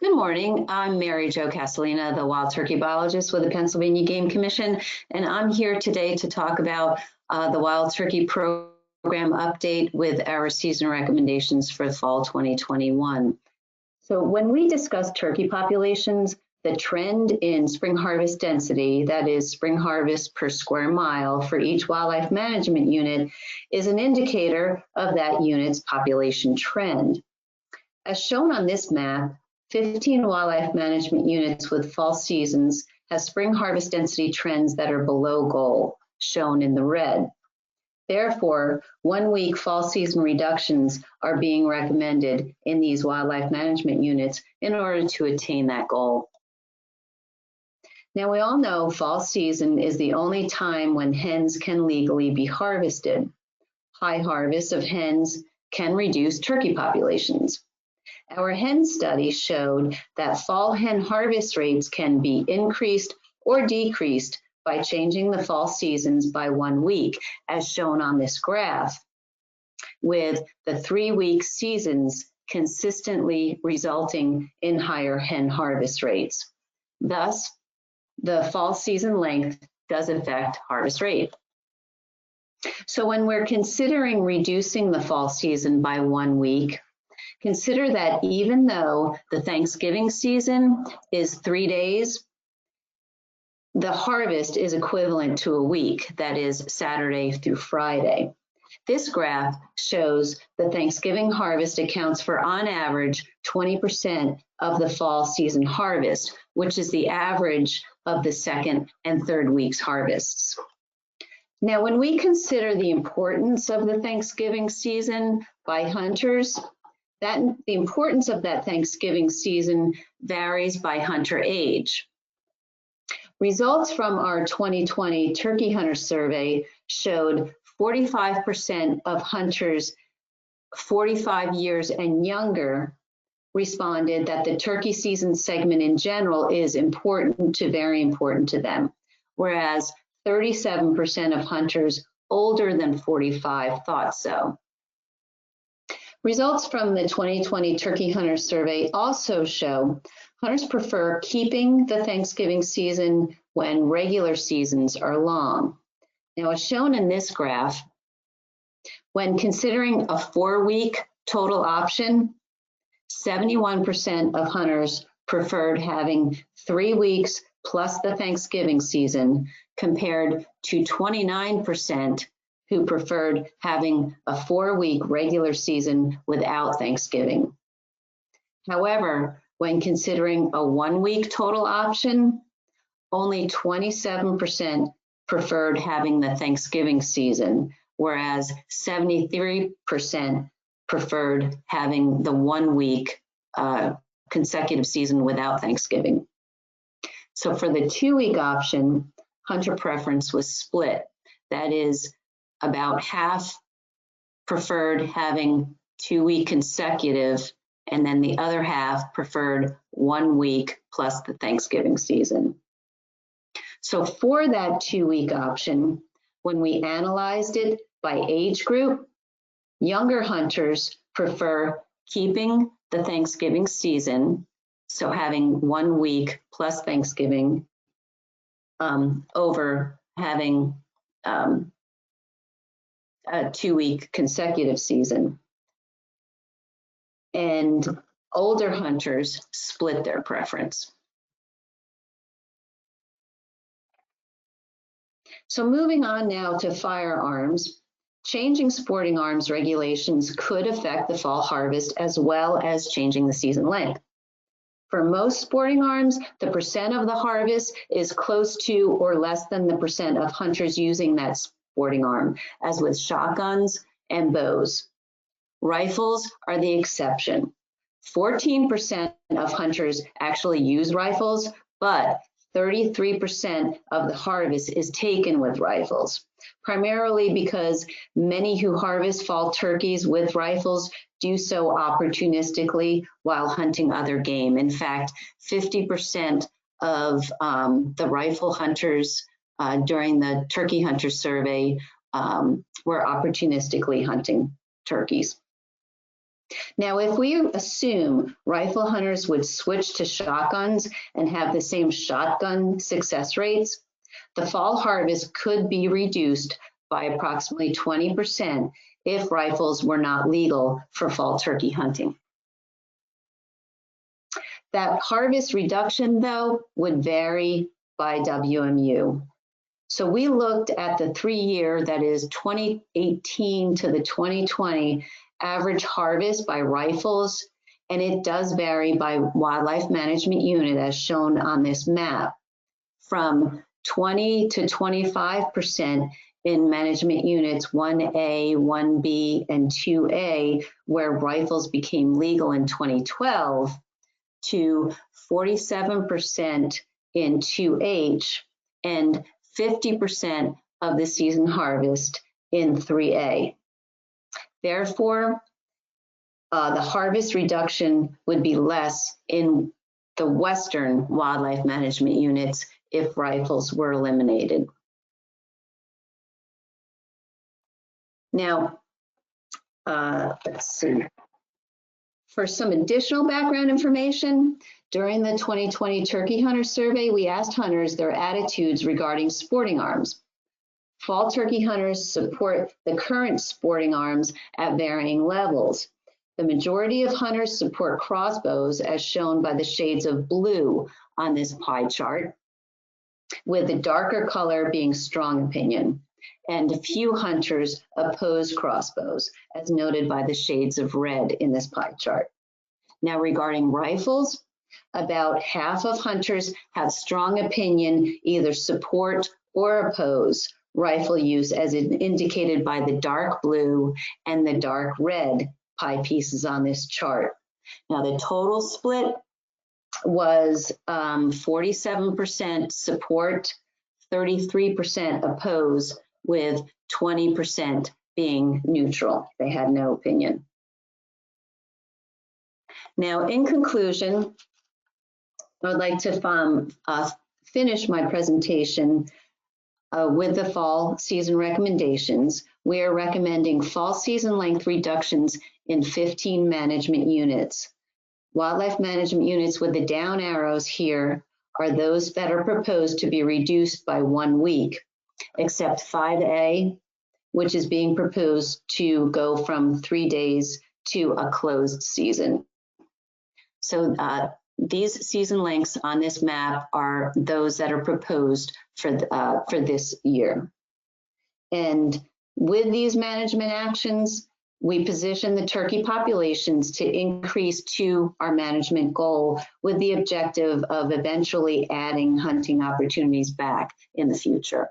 Good morning. I'm Mary Jo Castellina, the wild turkey biologist with the Pennsylvania Game Commission, and I'm here today to talk about the wild turkey program update with our season recommendations for fall 2021. So when we discuss turkey populations, the trend in spring harvest density, that is spring harvest per square mile for each wildlife management unit, is an indicator of that unit's population trend. As shown on this map, 15 wildlife management units with fall seasons have spring harvest density trends that are below goal, shown in the red. Therefore, 1 week fall season reductions are being recommended in these wildlife management units in order to attain that goal. Now, we all know fall season is the only time when hens can legally be harvested. High harvests of hens can reduce turkey populations. Our hen study showed that fall hen harvest rates can be increased or decreased by changing the fall seasons by 1 week, as shown on this graph, with the 3-week seasons consistently resulting in higher hen harvest rates. Thus, the fall season length does affect harvest rate. So when we're considering reducing the fall season by 1 week, consider that even though the Thanksgiving season is 3 days, the harvest is equivalent to a week, that is Saturday through Friday. This graph shows the Thanksgiving harvest accounts for, on average, 20% of the fall season harvest, which is the average of the second and third week's harvests. Now, when we consider the importance of the Thanksgiving season by hunters, the importance of that Thanksgiving season varies by hunter age. Results from our 2020 turkey hunter survey showed 45% of hunters 45 years and younger responded that the turkey season segment in general is important to very important to them, whereas 37% of hunters older than 45 thought so. Results from the 2020 turkey hunter survey also show hunters prefer keeping the Thanksgiving season when regular seasons are long. Now, as shown in this graph, when considering a 4-week total option, 71% of hunters preferred having 3 weeks plus the Thanksgiving season, compared to 29% who preferred having a 4-week regular season without Thanksgiving. However, when considering a 1-week total option, only 27% preferred having the Thanksgiving season, whereas 73% preferred having the 1-week consecutive season without Thanksgiving. So for the 2-week option, hunter preference was split. That is, about half preferred having 2-week consecutive, and then the other half preferred 1 week plus the Thanksgiving season. So for that 2-week option, when we analyzed it by age group, younger hunters prefer keeping the Thanksgiving season, so having 1 week plus Thanksgiving, over having a 2-week consecutive season. And older hunters split their preference. So moving on now to firearms, changing sporting arms regulations could affect the fall harvest as well as changing the season length. For most sporting arms, the percent of the harvest is close to or less than the percent of hunters using that sporting arm, as with shotguns and bows. Rifles are the exception. 14% of hunters actually use rifles, but 33% of the harvest is taken with rifles, primarily because many who harvest fall turkeys with rifles do so opportunistically while hunting other game. In fact, 50% of the rifle hunters during the turkey hunter survey were opportunistically hunting turkeys. Now, if we assume rifle hunters would switch to shotguns and have the same shotgun success rates, the fall harvest could be reduced by approximately 20% if rifles were not legal for fall turkey hunting. That harvest reduction, though, would vary by WMU. So we looked at the 3-year, that is 2018 to the 2020 average harvest by rifles, and it does vary by wildlife management unit as shown on this map, from 20 to 25% in management units 1A, 1B, and 2A, where rifles became legal in 2012, to 47% in 2H, and 50% of the season harvest in 3A. Therefore, the harvest reduction would be less in the Western wildlife management units if rifles were eliminated. Now, let's see. For some additional background information, during the 2020 Turkey Hunter Survey, we asked hunters their attitudes regarding sporting arms. Fall turkey hunters support the current sporting arms at varying levels. The majority of hunters support crossbows, as shown by the shades of blue on this pie chart, with the darker color being strong opinion, and few hunters oppose crossbows, as noted by the shades of red in this pie chart. Now, regarding rifles, about half of hunters have strong opinion, either support or oppose rifle use, as indicated by the dark blue and the dark red pie pieces on this chart. Now, the total split was 47% support, 33% oppose, with 20% being neutral. They had no opinion. Now, in conclusion, I would like to finish my presentation with the fall season recommendations. We are recommending fall season length reductions in 15 management units. Wildlife management units with the down arrows here are those that are proposed to be reduced by 1 week, except 5A, which is being proposed to go from 3 days to a closed season. So these season lengths on this map are those that are proposed for this year. And with these management actions, we position the turkey populations to increase to our management goal, with the objective of eventually adding hunting opportunities back in the future.